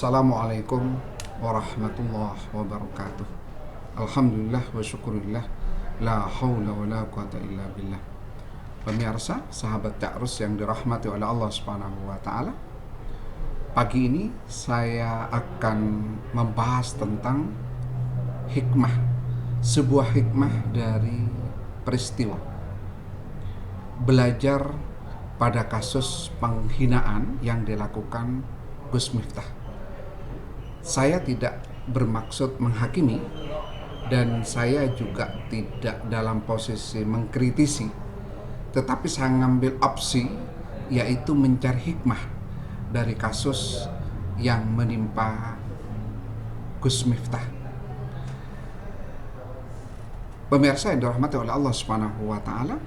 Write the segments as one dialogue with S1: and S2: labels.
S1: Assalamualaikum warahmatullahi wabarakatuh. Alhamdulillah wa syukurillah. La haula wa la quwata illa billah. Pemirsa, sahabat Ta'rus yang dirahmati oleh Allah Subhanahu wa taala. Pagi ini saya akan membahas tentang hikmah. Sebuah hikmah dari peristiwa. Belajar pada kasus penghinaan yang dilakukan Gus Miftah. Saya tidak bermaksud menghakimi dan saya juga tidak dalam posisi mengkritisi, tetapi saya mengambil opsi, yaitu mencari hikmah dari kasus yang menimpa Gus Miftah. Pemirsa yang dirahmati oleh Allah Subhanahu wa taala,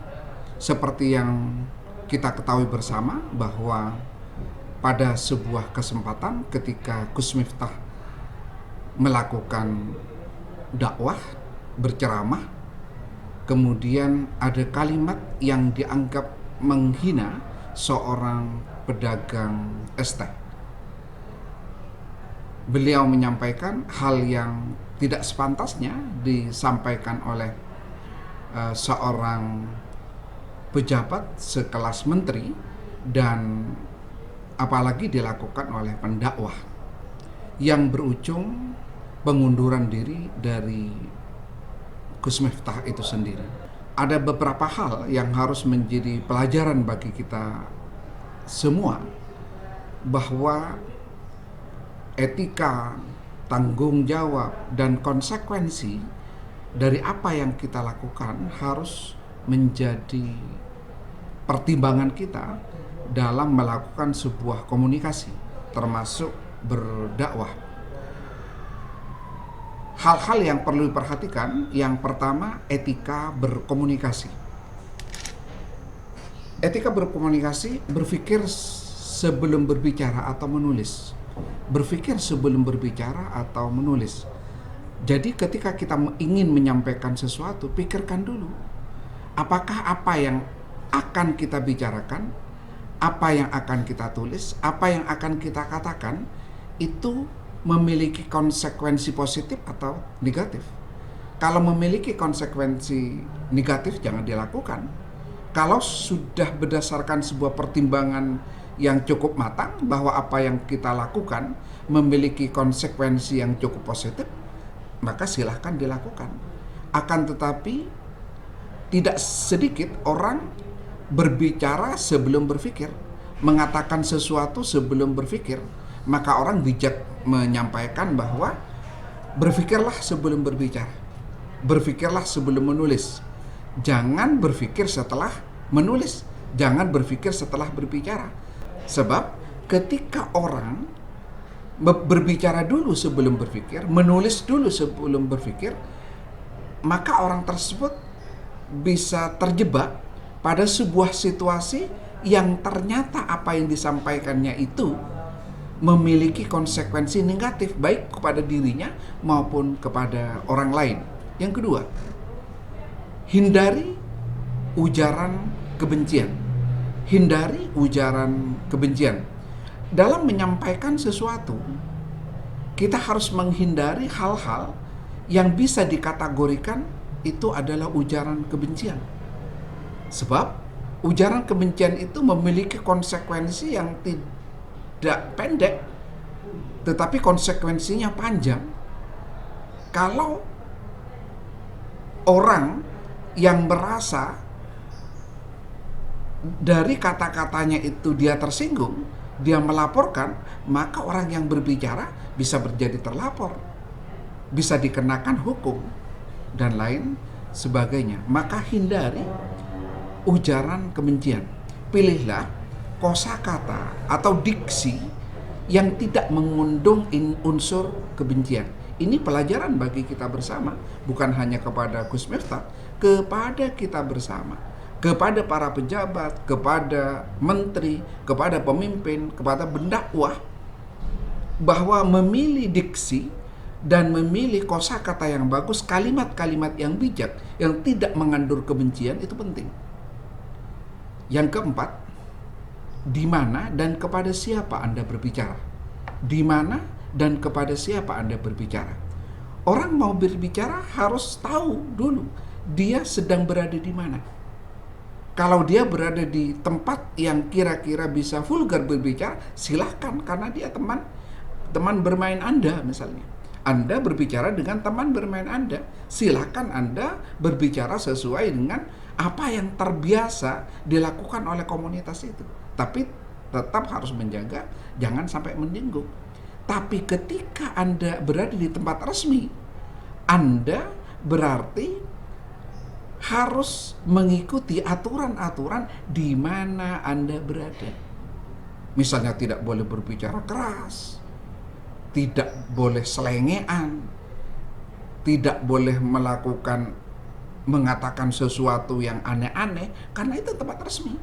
S1: seperti yang kita ketahui bersama bahwa pada sebuah kesempatan ketika Gus Miftah melakukan dakwah, berceramah, kemudian ada kalimat yang dianggap menghina seorang pedagang es teh. Beliau menyampaikan hal yang tidak sepantasnya disampaikan oleh seorang pejabat sekelas menteri dan apalagi dilakukan oleh pendakwah yang berujung pengunduran diri dari Gus Miftah itu sendiri. Ada beberapa hal yang harus menjadi pelajaran bagi kita semua, bahwa etika, tanggung jawab, dan konsekuensi dari apa yang kita lakukan harus menjadi pertimbangan kita dalam melakukan sebuah komunikasi, termasuk berdakwah. Hal-hal yang perlu diperhatikan, yang pertama, etika berkomunikasi. Etika berkomunikasi, berpikir sebelum berbicara atau menulis. Berpikir sebelum berbicara atau menulis. Jadi ketika kita ingin menyampaikan sesuatu, pikirkan dulu. Apakah apa yang akan kita bicarakan, apa yang akan kita tulis, apa yang akan kita katakan, itu memiliki konsekuensi positif atau negatif. Kalau memiliki konsekuensi negatif, jangan dilakukan. Kalau sudah berdasarkan sebuah pertimbangan yang cukup matang bahwa apa yang kita lakukan memiliki konsekuensi yang cukup positif, maka silahkan dilakukan. Akan tetapi tidak sedikit orang berbicara sebelum berpikir, mengatakan sesuatu sebelum berpikir. Maka orang bijak menyampaikan bahwa berpikirlah sebelum berbicara, berpikirlah sebelum menulis. Jangan berpikir setelah menulis, jangan berpikir setelah berbicara. Sebab ketika orang berbicara dulu sebelum berpikir, menulis dulu sebelum berpikir, maka orang tersebut bisa terjebak pada sebuah situasi yang ternyata apa yang disampaikannya itu memiliki konsekuensi negatif, baik kepada dirinya maupun kepada orang lain. Yang kedua, hindari ujaran kebencian. Hindari ujaran kebencian. Dalam menyampaikan sesuatu, kita harus menghindari hal-hal yang bisa dikategorikan itu adalah ujaran kebencian. Sebab ujaran kebencian itu memiliki konsekuensi yang tidak pendek, tetapi konsekuensinya panjang. Kalau orang yang merasa dari kata-katanya itu dia tersinggung, dia melaporkan, maka orang yang berbicara bisa menjadi terlapor, bisa dikenakan hukum, dan lain sebagainya. Maka hindari ujaran kebencian. Pilihlah kosakata atau diksi yang tidak mengundang unsur kebencian. Ini pelajaran bagi kita bersama, bukan hanya kepada Gus Miftah, kepada kita bersama, kepada para pejabat, kepada menteri, kepada pemimpin, kepada pendakwah, bahwa memilih diksi dan memilih kosakata yang bagus, kalimat-kalimat yang bijak, yang tidak mengandung kebencian, itu penting. Yang keempat, di mana dan kepada siapa Anda berbicara. Di mana dan kepada siapa Anda berbicara. Orang mau berbicara harus tahu dulu dia sedang berada di mana. Kalau dia berada di tempat yang kira-kira bisa vulgar berbicara, silahkan, karena dia teman bermain Anda misalnya. Anda berbicara dengan teman bermain Anda, silahkan Anda berbicara sesuai dengan apa yang terbiasa dilakukan oleh komunitas itu. Tapi tetap harus menjaga, jangan sampai menyinggung. Tapi ketika Anda berada di tempat resmi, Anda berarti harus mengikuti aturan-aturan di mana Anda berada. Misalnya tidak boleh berbicara keras, tidak boleh selengean, tidak boleh mengatakan sesuatu yang aneh-aneh, karena itu tempat resmi.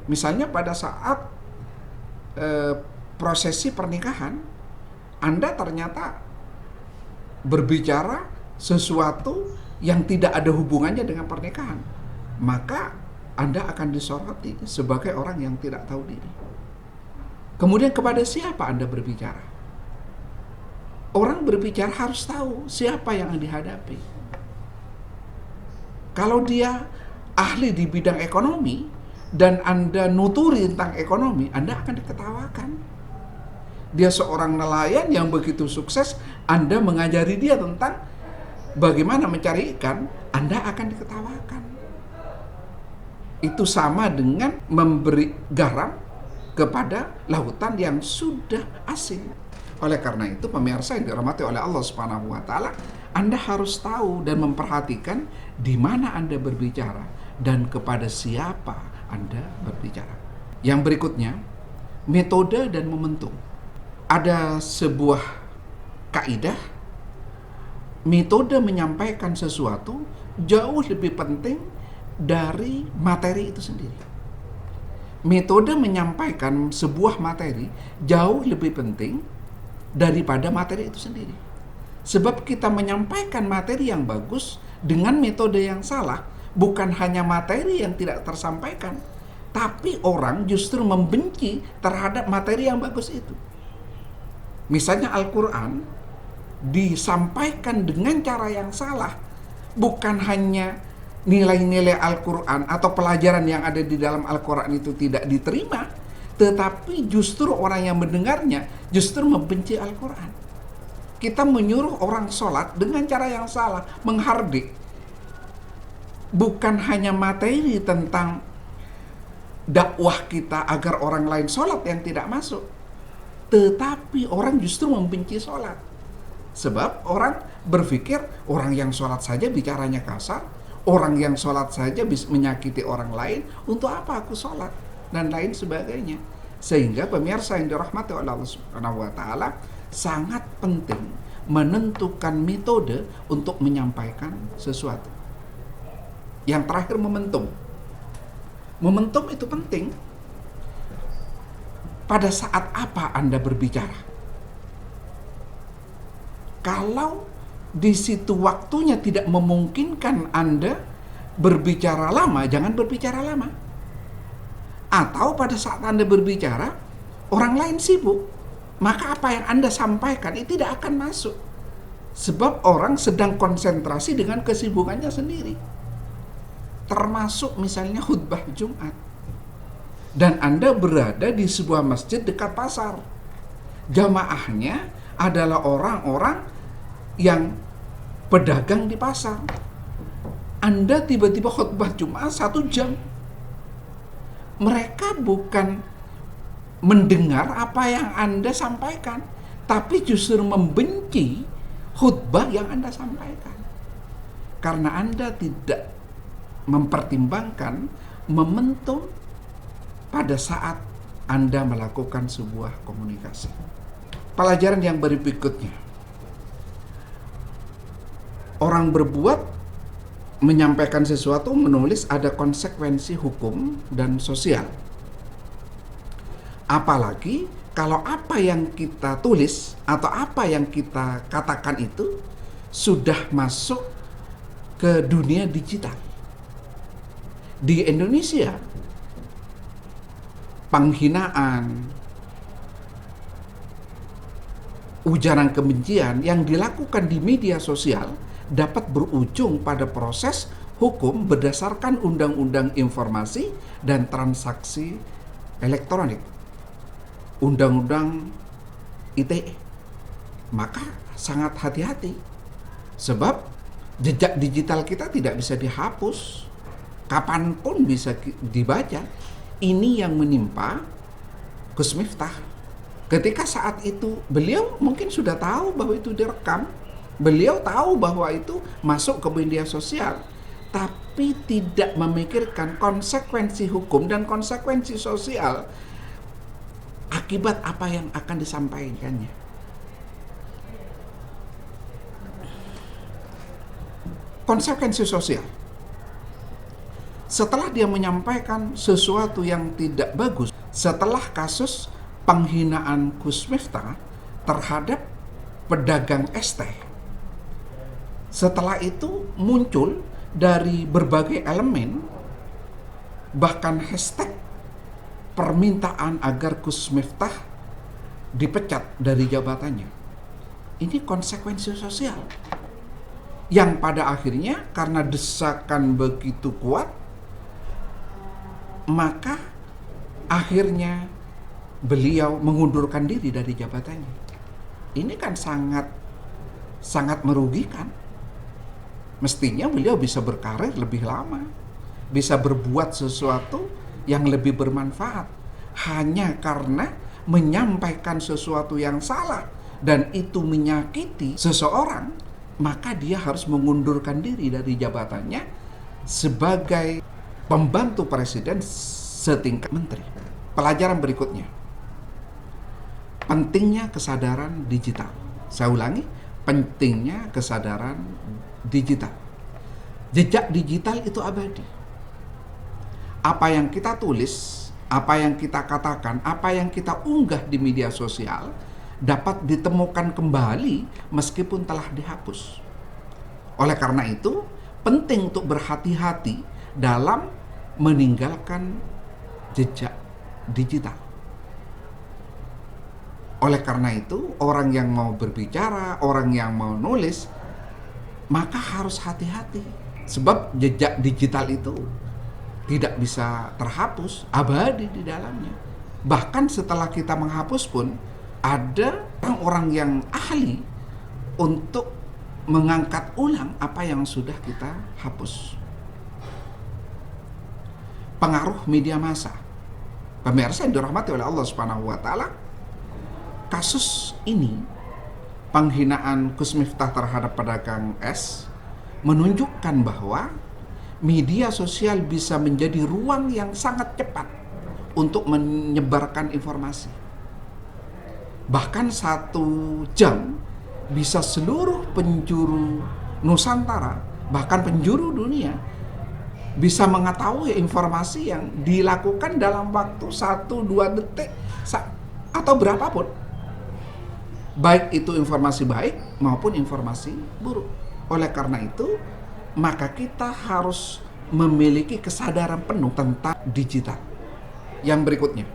S1: Misalnya pada saat prosesi pernikahan, Anda ternyata berbicara sesuatu yang tidak ada hubungannya dengan pernikahan, maka Anda akan disoroti sebagai orang yang tidak tahu diri. Kemudian kepada siapa Anda berbicara? Orang berbicara harus tahu siapa yang dihadapi. Kalau dia ahli di bidang ekonomi dan Anda nuturi tentang ekonomi, Anda akan diketawakan. Dia seorang nelayan yang begitu sukses, Anda mengajari dia tentang bagaimana mencari ikan, Anda akan diketawakan. Itu sama dengan memberi garam kepada lautan yang sudah asing. Oleh karena itu, pemirsa yang dirahmati oleh Allah Subhanahu wa taala, Anda harus tahu dan memperhatikan di mana Anda berbicara dan kepada siapa Anda berbicara. Yang berikutnya, metode dan momentum. Ada sebuah kaidah, metode menyampaikan sesuatu jauh lebih penting dari materi itu sendiri. Metode menyampaikan sebuah materi jauh lebih penting daripada materi itu sendiri. Sebab kita menyampaikan materi yang bagus dengan metode yang salah, bukan hanya materi yang tidak tersampaikan, tapi orang justru membenci terhadap materi yang bagus itu. Misalnya Al-Quran disampaikan dengan cara yang salah, bukan hanya nilai-nilai Al-Quran atau pelajaran yang ada di dalam Al-Quran itu tidak diterima, tetapi justru orang yang mendengarnya justru membenci Al-Quran. Kita menyuruh orang sholat dengan cara yang salah, menghardik. Bukan hanya materi tentang dakwah kita agar orang lain sholat yang tidak masuk, tetapi orang justru membenci sholat. Sebab orang berpikir orang yang sholat saja bicaranya kasar, orang yang sholat saja bisa menyakiti orang lain, untuk apa aku sholat? Dan lain sebagainya. Sehingga pemirsa yang dirahmati oleh Allah Subhanahu wa taala, sangat penting menentukan metode untuk menyampaikan sesuatu. Yang terakhir, momentum. Momentum itu penting. Pada saat apa Anda berbicara? Kalau di situ waktunya tidak memungkinkan Anda berbicara lama, jangan berbicara lama. Atau pada saat Anda berbicara, orang lain sibuk, maka apa yang Anda sampaikan itu tidak akan masuk. Sebab orang sedang konsentrasi dengan kesibukannya sendiri. Termasuk misalnya khutbah Jumat. Dan Anda berada di sebuah masjid dekat pasar. Jamaahnya adalah orang-orang yang pedagang di pasar. Anda tiba-tiba khutbah Jumat 1 jam. Mereka bukan mendengar apa yang Anda sampaikan, tapi justru membenci khutbah yang Anda sampaikan. Karena Anda tidak mempertimbangkan momentum pada saat Anda melakukan sebuah komunikasi. Pelajaran yang berikutnya. Orang berbuat, menyampaikan sesuatu, menulis, ada konsekuensi hukum dan sosial. Apalagi kalau apa yang kita tulis atau apa yang kita katakan itu sudah masuk ke dunia digital. Di Indonesia, penghinaan, ujaran kebencian yang dilakukan di media sosial dapat berujung pada proses hukum berdasarkan Undang-Undang Informasi dan Transaksi Elektronik, Undang-Undang ITE. Maka sangat hati-hati, sebab jejak digital kita tidak bisa dihapus, kapanpun bisa dibaca. Ini yang menimpa Gus Miftah. Ketika saat itu beliau mungkin sudah tahu bahwa itu direkam, beliau tahu bahwa itu masuk ke media sosial, tapi tidak memikirkan konsekuensi hukum dan konsekuensi sosial akibat apa yang akan disampaikannya. Konsekuensi sosial. Setelah dia menyampaikan sesuatu yang tidak bagus, setelah kasus penghinaan Gus Miftah terhadap pedagang es teh, setelah itu muncul dari berbagai elemen, bahkan hashtag permintaan agar Gus Miftah dipecat dari jabatannya. Ini konsekuensi sosial yang pada akhirnya karena desakan begitu kuat, maka akhirnya beliau mengundurkan diri dari jabatannya. Ini kan sangat merugikan. Mestinya beliau bisa berkarir lebih lama, bisa berbuat sesuatu yang lebih bermanfaat. Hanya karena menyampaikan sesuatu yang salah dan itu menyakiti seseorang, maka dia harus mengundurkan diri dari jabatannya sebagai pembantu presiden setingkat menteri. Pelajaran berikutnya, pentingnya kesadaran digital. Saya ulangi, pentingnya kesadaran digital. Jejak digital itu abadi. Apa yang kita tulis, apa yang kita katakan, apa yang kita unggah di media sosial dapat ditemukan kembali meskipun telah dihapus. Oleh karena itu, penting untuk berhati-hati dalam meninggalkan jejak digital. Oleh karena itu, orang yang mau berbicara, orang yang mau nulis, maka harus hati-hati. Sebab jejak digital itu tidak bisa terhapus, abadi di dalamnya. Bahkan setelah kita menghapus pun, ada orang-orang yang ahli untuk mengangkat ulang apa yang sudah kita hapus. Pengaruh media massa. Pemirsa yang dirahmati oleh Allah Subhanahu wa Ta'ala, kasus ini, penghinaan Gus Miftah terhadap pedagang es, menunjukkan bahwa media sosial bisa menjadi ruang yang sangat cepat untuk menyebarkan informasi. Bahkan 1 jam bisa seluruh penjuru Nusantara, bahkan penjuru dunia, bisa mengetahui informasi yang dilakukan dalam waktu 1-2 detik atau berapapun. Baik itu informasi baik maupun informasi buruk. Oleh karena itu, maka kita harus memiliki kesadaran penuh tentang digital. Yang berikutnya,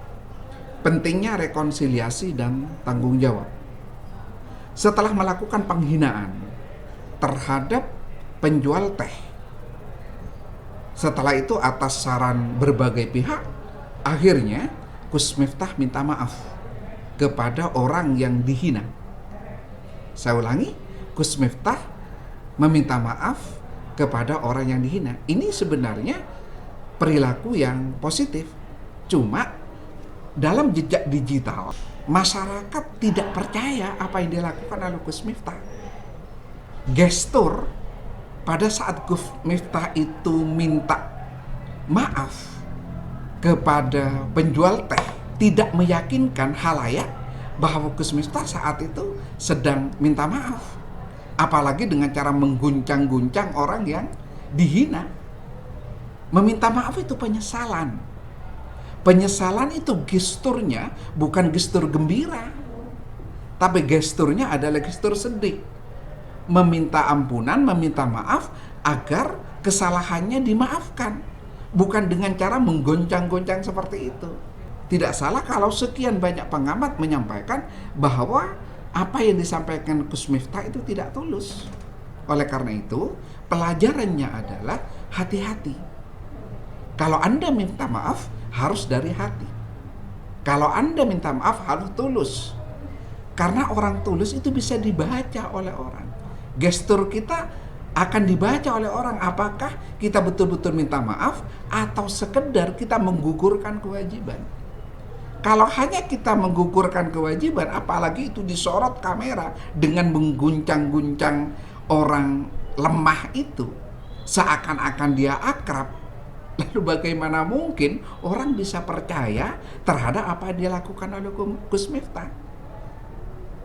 S1: pentingnya rekonsiliasi dan tanggung jawab. Setelah melakukan penghinaan terhadap penjual teh, setelah itu atas saran berbagai pihak, akhirnya Gus Miftah minta maaf kepada orang yang dihina. Saya ulangi, Gus Miftah meminta maaf kepada orang yang dihina. Ini sebenarnya perilaku yang positif. Cuma dalam jejak digital, masyarakat tidak percaya apa yang dilakukan oleh Gus Miftah. Gestur pada saat Gus Miftah itu minta maaf kepada penjual teh tidak meyakinkan halayak bahwa Gus Miftah saat itu sedang minta maaf. Apalagi dengan cara mengguncang-guncang orang yang dihina. Meminta maaf itu penyesalan. Penyesalan itu gesturnya bukan gestur gembira, tapi gesturnya adalah gestur sedih. Meminta ampunan, meminta maaf agar kesalahannya dimaafkan. Bukan dengan cara menggoncang-goncang seperti itu. Tidak salah kalau sekian banyak pengamat menyampaikan bahwa apa yang disampaikan Gus Miftah itu tidak tulus. Oleh karena itu, pelajarannya adalah hati-hati. Kalau Anda minta maaf, harus dari hati. Kalau Anda minta maaf, harus tulus. Karena orang tulus itu bisa dibaca oleh orang. Gestur kita akan dibaca oleh orang, apakah kita betul-betul minta maaf atau sekedar kita menggugurkan kewajiban. Kalau hanya kita menggugurkan kewajiban, apalagi itu disorot kamera dengan mengguncang-guncang orang lemah itu, seakan-akan dia akrab, lalu bagaimana mungkin orang bisa percaya terhadap apa yang dia lakukan oleh Gus Miftah?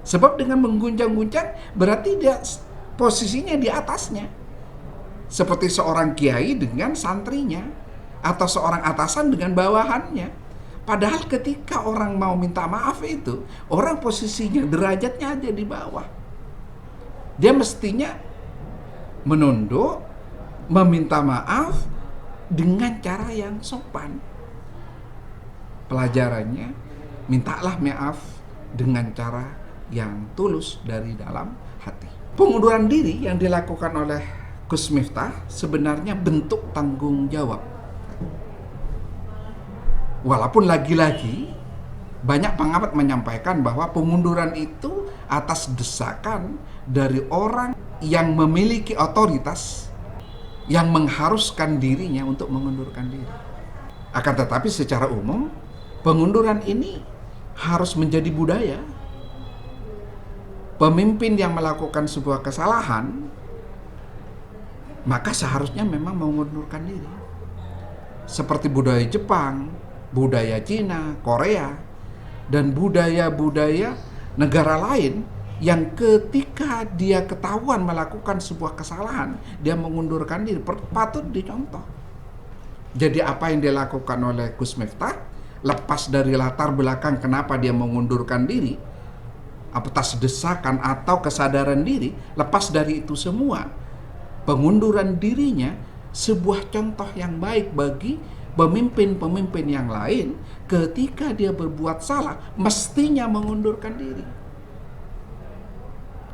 S1: Sebab dengan mengguncang-guncang berarti dia posisinya di atasnya, seperti seorang kiai dengan santrinya, atau seorang atasan dengan bawahannya. Padahal ketika orang mau minta maaf itu, orang posisinya, derajatnya aja di bawah. Dia mestinya menunduk, meminta maaf dengan cara yang sopan. Pelajarannya, mintalah maaf dengan cara yang tulus dari dalam hati. Pengunduran diri yang dilakukan oleh Gus Miftah sebenarnya bentuk tanggung jawab. Walaupun lagi-lagi banyak pengamat menyampaikan bahwa pengunduran itu atas desakan dari orang yang memiliki otoritas yang mengharuskan dirinya untuk mengundurkan diri. Akan tetapi secara umum, pengunduran ini harus menjadi budaya. Pemimpin yang melakukan sebuah kesalahan, maka seharusnya memang mengundurkan diri. Seperti budaya Jepang, budaya Cina, Korea, dan budaya-budaya negara lain yang ketika dia ketahuan melakukan sebuah kesalahan, dia mengundurkan diri, patut dicontoh. Jadi apa yang dilakukan oleh Gus Miftah, lepas dari latar belakang kenapa dia mengundurkan diri, atas desakan atau kesadaran diri, lepas dari itu semua, pengunduran dirinya sebuah contoh yang baik bagi pemimpin-pemimpin yang lain. Ketika dia berbuat salah, mestinya mengundurkan diri.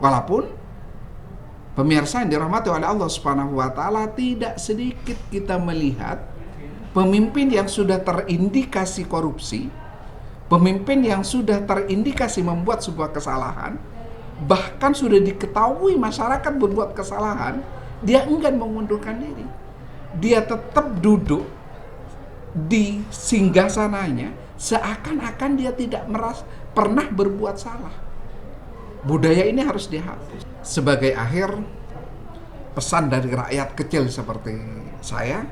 S1: Walaupun pemirsa yang dirahmati oleh Allah Subhanahu wa taala, tidak sedikit kita melihat pemimpin yang sudah terindikasi korupsi, pemimpin yang sudah terindikasi membuat sebuah kesalahan, bahkan sudah diketahui masyarakat berbuat kesalahan, dia enggan mengundurkan diri. Dia tetap duduk di singgasananya seakan-akan dia tidak pernah berbuat salah. Budaya ini harus dihapus. Sebagai akhir, pesan dari rakyat kecil seperti saya,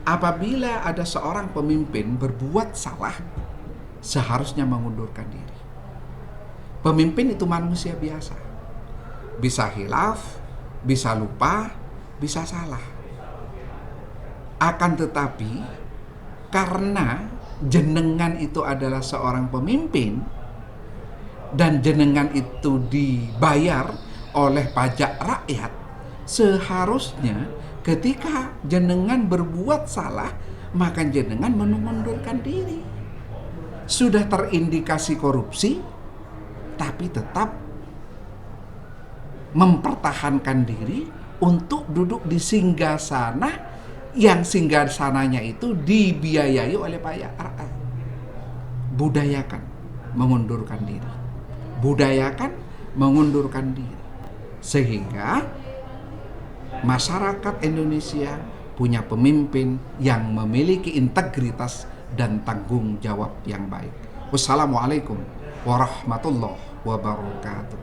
S1: apabila ada seorang pemimpin berbuat salah, seharusnya mengundurkan diri. Pemimpin itu manusia biasa, bisa hilaf, bisa lupa, bisa salah. Akan tetapi, karena jenengan itu adalah seorang pemimpin dan jenengan itu dibayar oleh pajak rakyat, seharusnya ketika jenengan berbuat salah, maka jenengan mengundurkan diri. Sudah terindikasi korupsi, tapi tetap mempertahankan diri untuk duduk di singgasana yang singgasananya itu dibiayai oleh pajak rakyat. Budayakan mengundurkan diri. Budayakan mengundurkan diri. Sehingga masyarakat Indonesia punya pemimpin yang memiliki integritas dan tanggung jawab yang baik. Wassalamualaikum warahmatullahi wabarakatuh.